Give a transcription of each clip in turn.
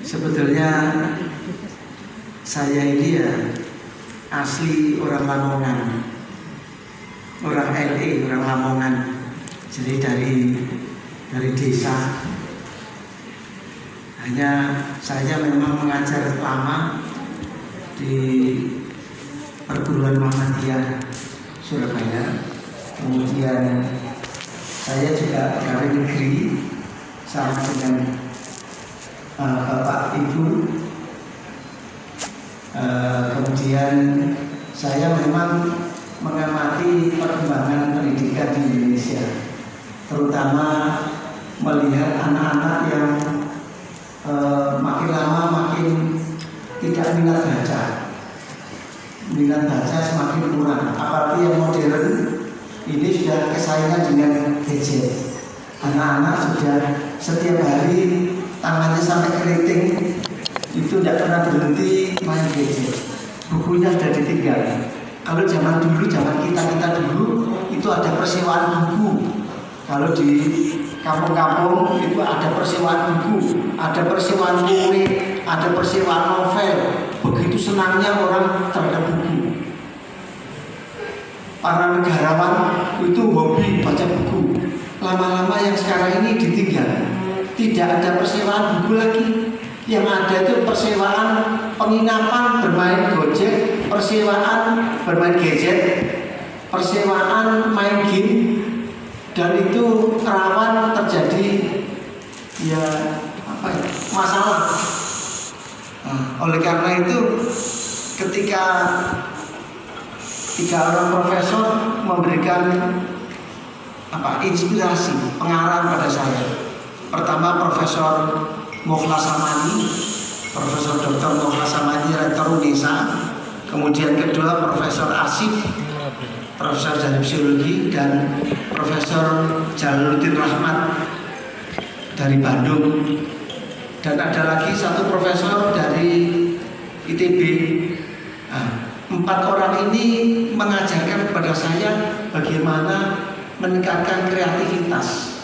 Sebetulnya saya ini ya asli orang Lamongan, orang LE, orang Lamongan. Jadi dari desa. Hanya saya memang mengajar lama di perguruan Muhammadiyah Surabaya. Kemudian saya juga pegawai negeri sama dengan Bapak Ibu. Kemudian saya memang mengamati perkembangan pendidikan di Indonesia, terutama melihat anak-anak yang makin lama makin tidak minat baca. Minat baca semakin kurang, apalagi yang modern ini sudah kesaingan dengan gadget. Anak-anak sudah setiap hari tangannya sampai keriting, itu tidak pernah berhenti main gadget. Bukunya sudah ditinggal. Kalau zaman dulu, zaman kita dulu itu ada persewaan buku. Kalau di kampung-kampung itu ada persewaan buku, ada persewaan kue, ada persewaan novel. Begitu senangnya orang terhadap buku. Para negarawan itu hobi baca buku. Lama-lama yang sekarang ini ditinggal. Tidak ada persewaan buku lagi. Yang ada itu persewaan penginapan bermain Gojek, persewaan bermain gadget, persewaan main game, dan itu rawan terjadi masalah. Oleh karena itu ketika 3 orang profesor memberikan inspirasi, pengarang pada saya. Pertama Profesor Mukhlas Samadi, Profesor Dr. Mukhlas Samadi, Rektor UNESA. Kemudian kedua Profesor Asif, Profesor dari Psikologi, dan Profesor Jalaluddin Rahmat dari Bandung. Dan ada lagi satu profesor dari ITB. 4 orang ini mengajarkan kepada saya bagaimana meningkatkan kreativitas.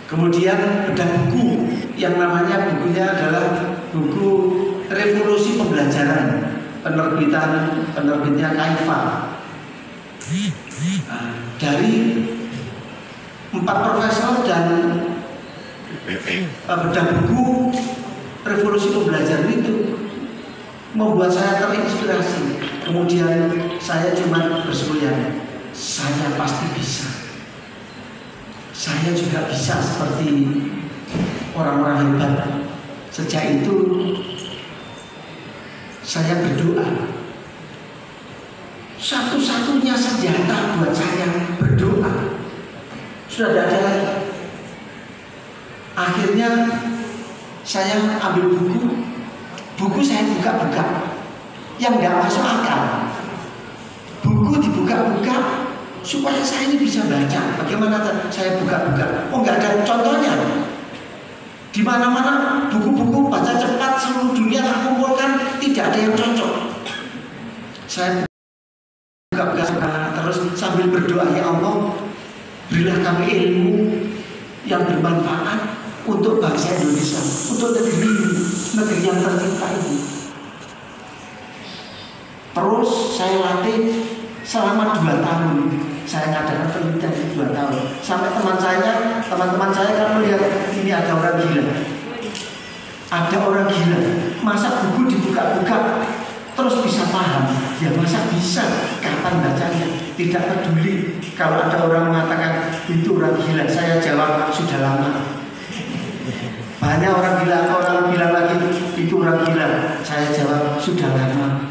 Kemudian bedah buku yang namanya bukunya adalah buku Revolusi Pembelajaran, penerbitnya Kaifa. Dari 4 profesor dan bedah buku Revolusi Pembelajaran itu membuat saya terinspirasi. Kemudian saya cuma bersemayam, saya pasti bisa. Saya juga bisa seperti orang-orang hebat. Sejak itu saya berdoa. Satu-satunya senjata buat saya berdoa. Sudah tidak ada lagi. Akhirnya saya ambil buku saya buka-buka. Yang tidak masuk akal. Buku dibuka-buka supaya saya ini bisa baca. Bagaimana saya buka-buka? Oh, nggak ada contohnya. Di mana-mana buku-buku baca cepat seluruh dunia tak kumpulkan, tidak ada yang cocok. Saya buka-buka terus sambil berdoa, ya Allah, berilah kami ilmu yang bermanfaat untuk bangsa Indonesia, untuk negeri yang tercinta ini. Terus saya latih selama 2 tahun. Saya ngadakan penelitian di 2 tahun. Sampai teman-teman saya kan melihat ini ada orang gila. Ada orang gila. Masa buku dibuka-buka terus bisa paham? Ya masa bisa? Kapan bacanya? Tidak peduli kalau ada orang mengatakan itu orang gila. Saya jawab sudah lama. Banyak orang bilang lagi itu orang gila. Saya jawab sudah lama.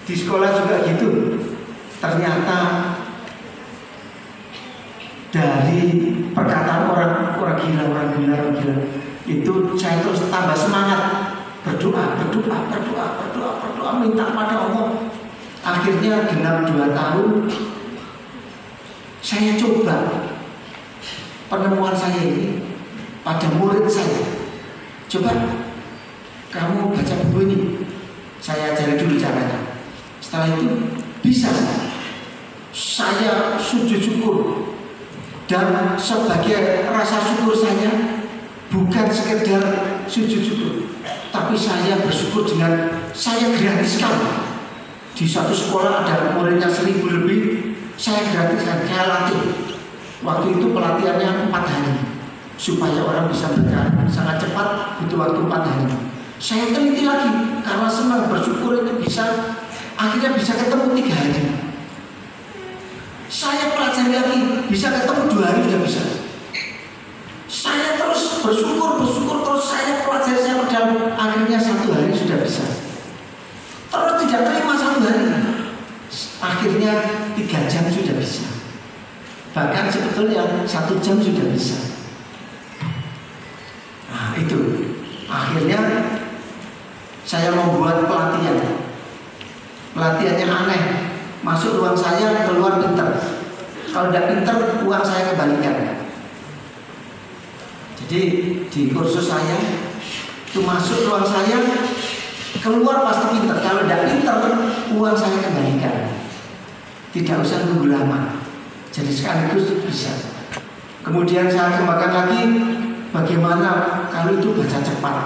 Di sekolah juga gitu. Ternyata dari perkataan orang gila itu saya terus tambah semangat berdoa minta pada Allah. Akhirnya genap 2 tahun saya coba penemuan saya ini pada murid saya. Coba kamu baca buku ini, saya ajari dulu caranya. Setelah itu bisa. Saya sujud syukur. Dan sebagai rasa syukur saya, bukan bukan sekedar sujud syukur, tapi saya bersyukur dengan saya gratiskan. Di satu sekolah ada muridnya 1000 lebih, saya gratiskan, saya latih. Waktu itu pelatihannya 4 hari, supaya orang bisa baca sangat cepat, butuh waktu 4 hari. Saya teliti lagi karena senang bersyukur itu bisa, akhirnya bisa ketemu 3 hari. Saya pelajari lagi, bisa ketemu 2 hari sudah bisa. Saya terus bersyukur terus saya pelajari, saya berdalam, akhirnya 1 hari sudah bisa. Terus tidak terima 1 hari, akhirnya 3 jam sudah bisa. Bahkan sebetulnya 1 jam sudah bisa. Nah itu, akhirnya saya membuat pelatihan. Pelatihannya aneh, masuk ruang saya, keluar pinter. Kalau tidak pinter, uang saya kembalikan. Jadi di kursus saya itu masuk ruang saya, keluar pasti pinter. Kalau tidak pinter, uang saya kembalikan. Tidak usah nunggu lama. Jadi sekaligus bisa. Kemudian saya kembangkan lagi bagaimana kalau itu baca cepat,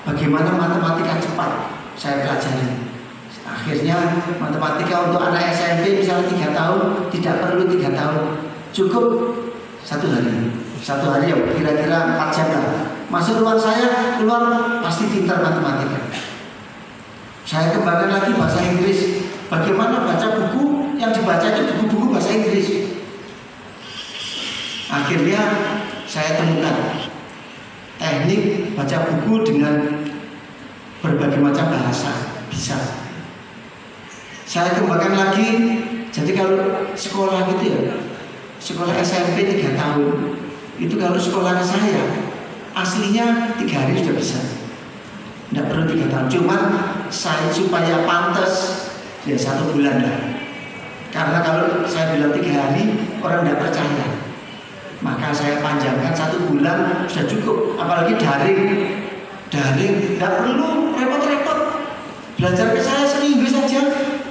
bagaimana matematika cepat saya pelajari. Akhirnya matematika untuk anak SMP misalnya 3 tahun tidak perlu 3 tahun, cukup 1 hari. 1 hari ya kira-kira 4 jam lah. Masuk ruang saya, keluar pasti pintar matematika. Saya kembangkan lagi bahasa Inggris. Bagaimana baca buku yang dibaca itu buku-buku bahasa Inggris. Akhirnya saya temukan teknik baca buku dengan berbagai macam bahasa bisa. Saya kembangkan lagi. Jadi kalau sekolah gitu ya, sekolah SMP 3 tahun, itu kalau sekolah saya aslinya 3 hari sudah bisa. Tidak perlu 3 tahun. Cuman saya supaya pantas ya 1 bulan lah. Karena kalau saya bilang 3 hari orang tidak percaya. Maka saya panjangkan 1 bulan sudah cukup. Apalagi daring tidak perlu repot-repot. Belajar ke saya seminggu saja,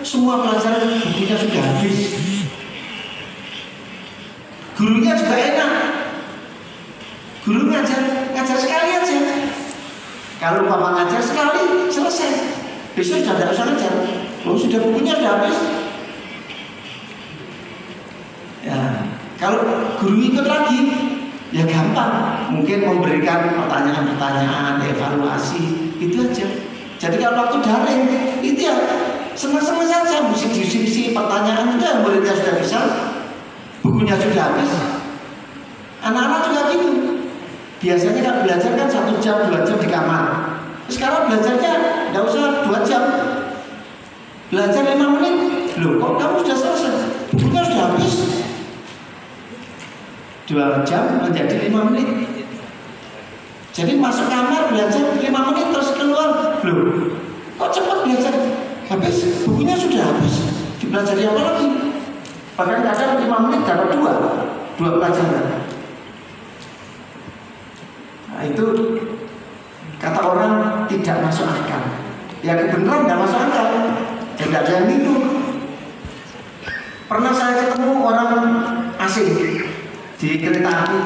semua pelajaran bukunya sudah habis. Gurunya juga enak. Guru ngajar sekali aja. Kalau Bapak ngajar sekali selesai, besok sudah tidak usah ngajar. Sudah bukunya sudah habis. Ya. Kalau guru ikut lagi, ya gampang. Mungkin memberikan pertanyaan-pertanyaan, evaluasi, itu aja. Jadi kalau waktu daring, itu ya senang-senang saja. Musik-musik pertanyaan itu yang muridnya sudah bisa, bukunya sudah habis. Anak-anak juga gitu. Biasanya kan belajar kan 1 jam, 2 jam di kamar. Sekarang belajarnya tidak usah 2 jam. Belajar 5 menit. Loh kok kamu sudah selesai? Bukunya sudah habis. 2 jam menjadi 5 menit. Jadi masuk kamar belajar 5 menit terus keluar. Loh, kok cepat belajar? Habis, bukunya sudah habis. Dipelajari apa lagi? Bahkan kadang 5 menit dapat 2 pelajaran. Nah itu kata orang tidak masuk akal. Ya kebenaran tidak masuk akal. Tidak ada yang itu. Pernah saya ketemu orang asing di kereta api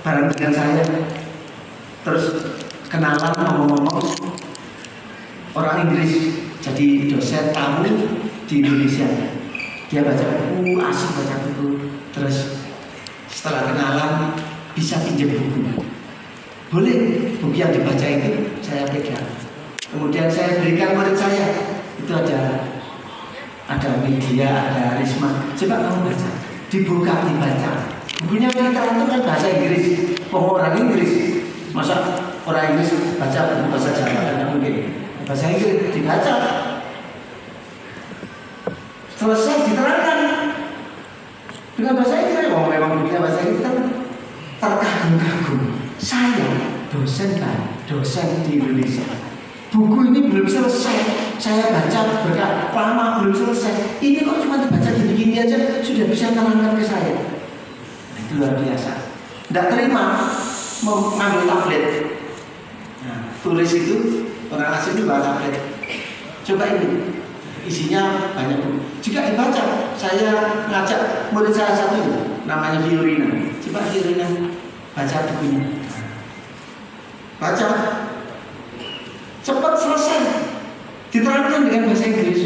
bareng dengan saya, terus kenalan ngomong-ngomong, orang Inggris jadi dosen tamu di Indonesia. Dia baca buku, asik baca buku. Terus setelah kenalan bisa pinjam buku. Boleh, buku yang dibaca itu saya pegang. Kemudian saya berikan murid saya. Itu ada media, ada Risma. Coba kamu baca, dibuka, dibaca. Bukunya mereka itu kan bahasa Inggris, orang Inggris. Masa orang Inggris baca buku bahasa Jawa kan mungkin. Bahasa Inggris dibaca. Selesai diterangkan dengan bahasa Inggris. Memang bukunya bahasa Inggris kan terkagum-kagum. Saya dosen di Indonesia. Buku ini belum selesai. Saya baca berkat lama belum selesai. Ini kok cuma dibaca gini-gini aja sudah bisa terangkan ke saya. Luar biasa. Tidak terima mengambil tablet. Nah, tulis itu orang asing itu bawa tablet. Coba ini isinya banyak buku. Jika dibaca, saya ngajak murid saya satu namanya Fiorina. Coba Fiorina baca bukunya. baca, cepat selesai, diterangkan dengan bahasa Inggris.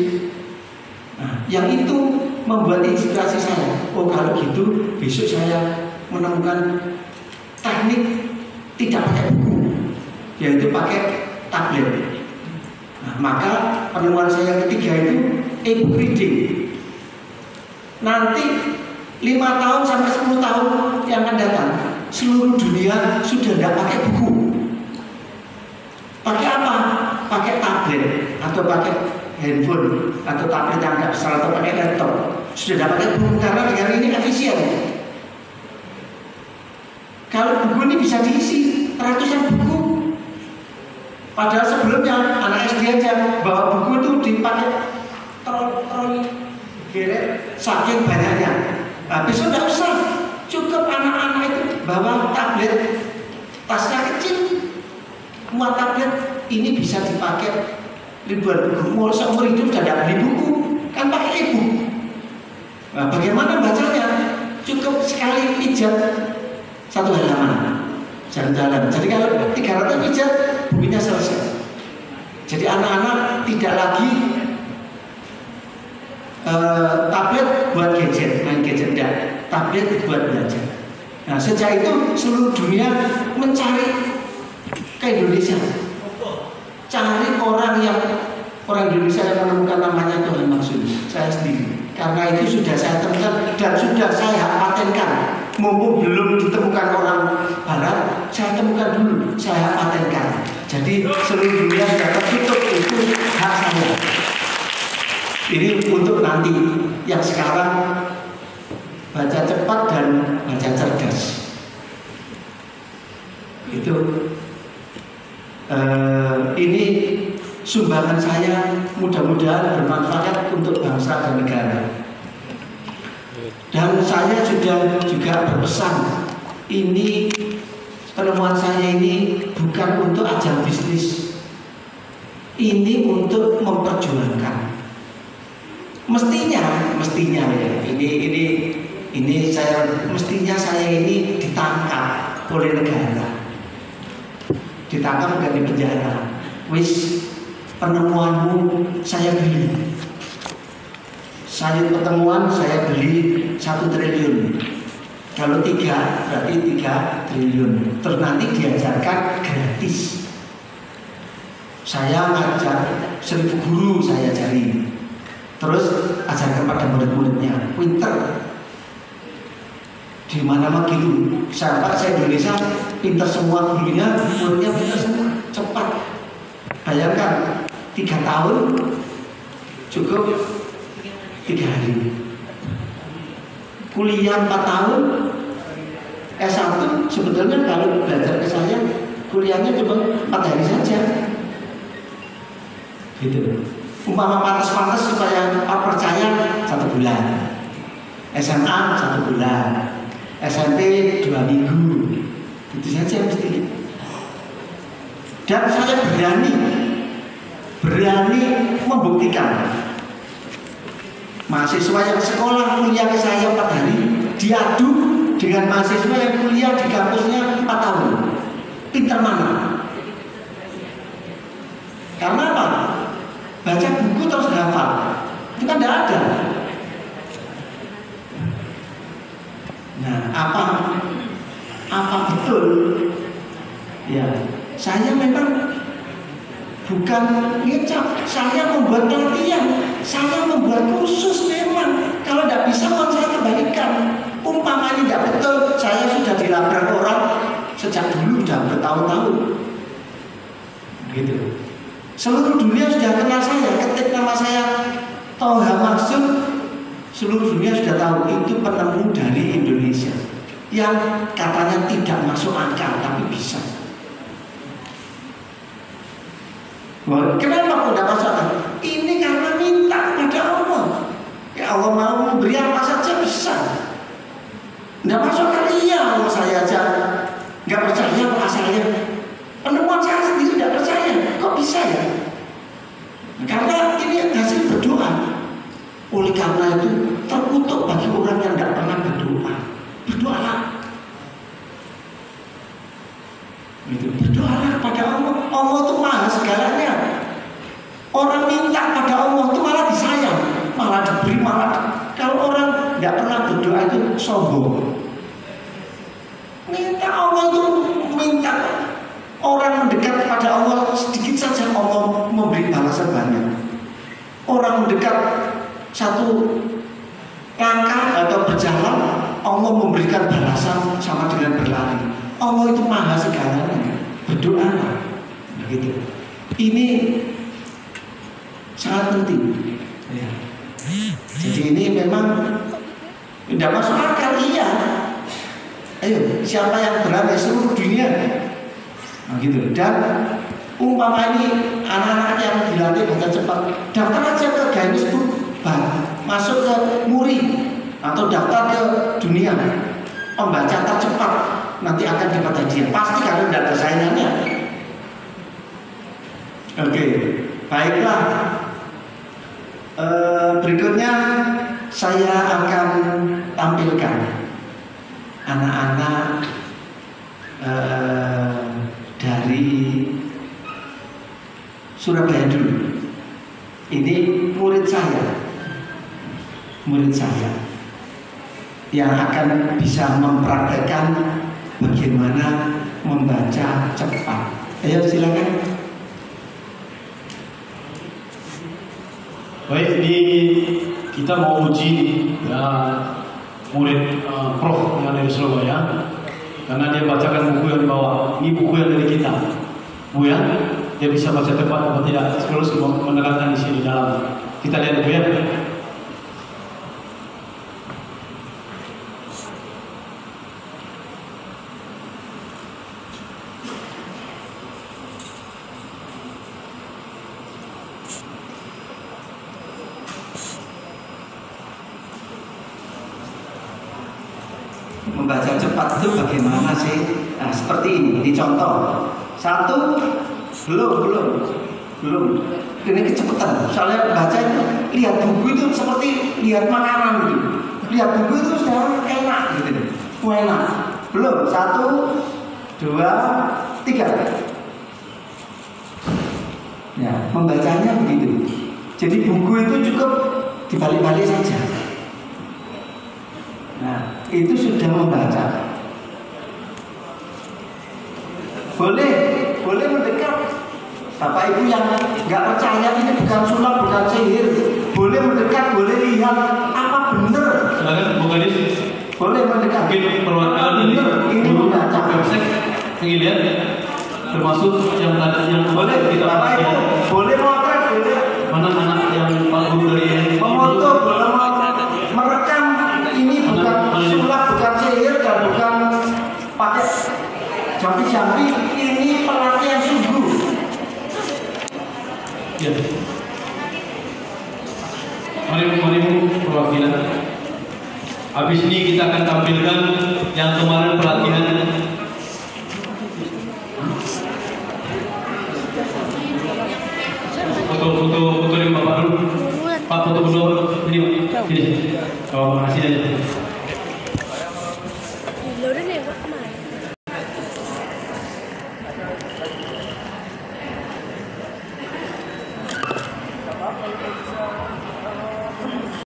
Nah, yang itu membuat inspirasi saya. Oh, kalau gitu besok saya menemukan teknik tidak pakai buku, yaitu pakai tablet. Nah, maka penemuan saya yang ketiga itu e-book reading. Nanti 5 tahun sampai 10 tahun yang akan datang, seluruh dunia sudah tidak pakai buku. Pakai apa? Pakai tablet atau pakai handphone atau tablet yang tidak besar atau pakai laptop. Sudah tidak pakai buku karena dengan ini efisien. Kalau buku ini bisa diisi ratusan buku. Padahal sebelumnya anak SD aja bawa buku itu dipakai troli geret saking banyaknya. Habis itu tidak usah, cukup anak-anak itu bawa tablet, tasnya kecil, muat tablet, ini bisa dipakai ribuan buku. Mau seumur hidup sudah tidak beli buku, kan pakai e-book. Nah, bagaimana bacanya? Cukup sekali pijat satu halaman, jalan-jalan. Jadi kalau 300 pijat, bukunya selesai. Jadi anak-anak tidak lagi tablet buat gadget, main gadget, tidak. Tablet buat belajar. Nah, sejak itu seluruh dunia mencari ke Indonesia. Cari orang Indonesia yang menemukan namanya Tuhan Maksud. Saya sendiri. Karena itu sudah saya temukan dan sudah saya patenkan. Mumpung belum ditemukan orang Barat, saya temukan dulu, saya patenkan. Jadi seluruh dunia sudah tertutup, itu hak saya. Ini untuk nanti, yang sekarang baca cepat dan baca cerdas. Itu ini sumbangan saya, mudah-mudahan bermanfaat untuk bangsa dan negara. Dan saya sudah juga berpesan, ini penemuan saya ini bukan untuk ajang bisnis, ini untuk memperjuangkan. Mestinya ya, ini mestinya saya ini ditangkap oleh negara, ditangkap dan di penjara. Wis, penemuanmu saya beli. Saya pertemuan saya beli 1 triliun. Kalau 3 berarti 3 triliun. Terus nanti diajarkan gratis. Saya ngajar 1000 guru saya ajari. Terus ajarkan pada murid-muridnya, pinter. Di mana gitu. Sampai saya Indonesia pinter semua gurunya, muridnya pinter semua, cepat. Bayangkan 3 tahun cukup 3 hari. Kuliah 4 tahun S1 sebetulnya kalau belajar ke saya kuliahnya cuma 4 hari saja. Gitu. Umpama pantas-pantas supaya percaya 1 bulan. SMA 1 bulan. SMP 2 minggu. Itu saja mesti. Dan saya berani membuktikan. Mahasiswa yang sekolah kuliah ke saya 4 hari diadu dengan mahasiswa yang kuliah di kampusnya 4 tahun. Pintar mana? Karena apa? Baca buku terus hafal. Itu kan tidak ada. Nah, apa betul? Ya, saya memang bukan ngecap, saya membuat pelatihan, saya membuat kursus memang. Kalau tidak bisa mau saya kembalikan. Umpamanya tidak betul, saya sudah dilabrak orang sejak dulu sudah bertahun-tahun. Gitu. Seluruh dunia sudah kenal saya, ketik nama saya Toha Maksud, seluruh dunia sudah tahu itu penemu dari Indonesia yang katanya tidak masuk akal tapi bisa. Wah, kenapa kok tidak masuk akal? Ini karena minta kepada Allah. Ya Allah mau memberi apa saja bisa. Tidak masuk akal, iya Allah saya aja nggak percaya kok asalnya. Penemuan saya sendiri tidak percaya, kok bisa ya? Karena ini hasil berdoa. Oleh karena itu terkutuk bagi orang yang tidak pernah berdoa. Berdoalah. Itu berdoa. marah pada Allah. Allah itu maha segalanya. Orang minta pada Allah itu malah disayang, malah diberi, kalau orang nggak pernah berdoa itu sombong. Minta Allah itu minta. Orang mendekat kepada Allah sedikit saja Allah memberi balasan banyak. Orang mendekat satu langkah atau berjalan Allah memberikan balasan sama dengan berlari. Allah itu maha segalanya. Berdoa, begitu. Ini sangat penting. Ya. Jadi ini memang tidak masuk akal, iya. Ayo, siapa yang berani seluruh dunia? Nah, gitu. Dan umpama ini anak-anak yang dilatih baca cepat, daftar aja ke Guinness Book, masuk ke Muri atau daftar ke dunia pembaca tercepat, nanti akan dapat hadiah. Pasti karena tidak ada saingannya. Oke, baiklah. Berikutnya saya akan tampilkan anak-anak dari Surabaya dulu. Ini murid saya yang akan bisa mempraktekkan bagaimana membaca cepat. Ayo silakan. Baik, ini kita mau uji ya, murid Prof yang dari Surabaya, karena dia bacakan buku yang dibawa. Ini buku yang dari kita, Bu ya. Dia bisa baca cepat atau tidak? Terus menerangkan di sini dalam. Kita lihat Bu ya. Membaca cepat itu bagaimana sih? Nah, seperti ini, dicontoh. Satu, belum. Ini kecepatan. Soalnya baca itu, lihat buku itu seperti lihat makanan gitu. Lihat buku itu sudah enak gitu. Enak. Belum. 1, 2, 3. Ya, membacanya begitu. Jadi buku itu cukup dibalik-balik saja. Nah, itu sudah membaca. Boleh mendekat. Bapak Ibu yang nggak percaya ini bukan sulap, bukan sihir, boleh mendekat, boleh lihat apa benar. Silakan Bu Gadis. Boleh mendekat. Mungkin perwakilan dari ini membaca. Website ingin lihat, termasuk yang tadi yang boleh kita Bapak Ibu, boleh motret, boleh. Mana anak yang Pak Guru dari memoto, boleh merekam. Ini bukan sulap, bukan sihir, dan bukan pakai jampi-jampi. Ini pelatihan sungguh. Ya. Mari perwakilan. Habis ini kita akan tampilkan yang kemarin pelatihan. Foto ini Bapak dulu. Pak, foto dulu. Ini. Terima kasih.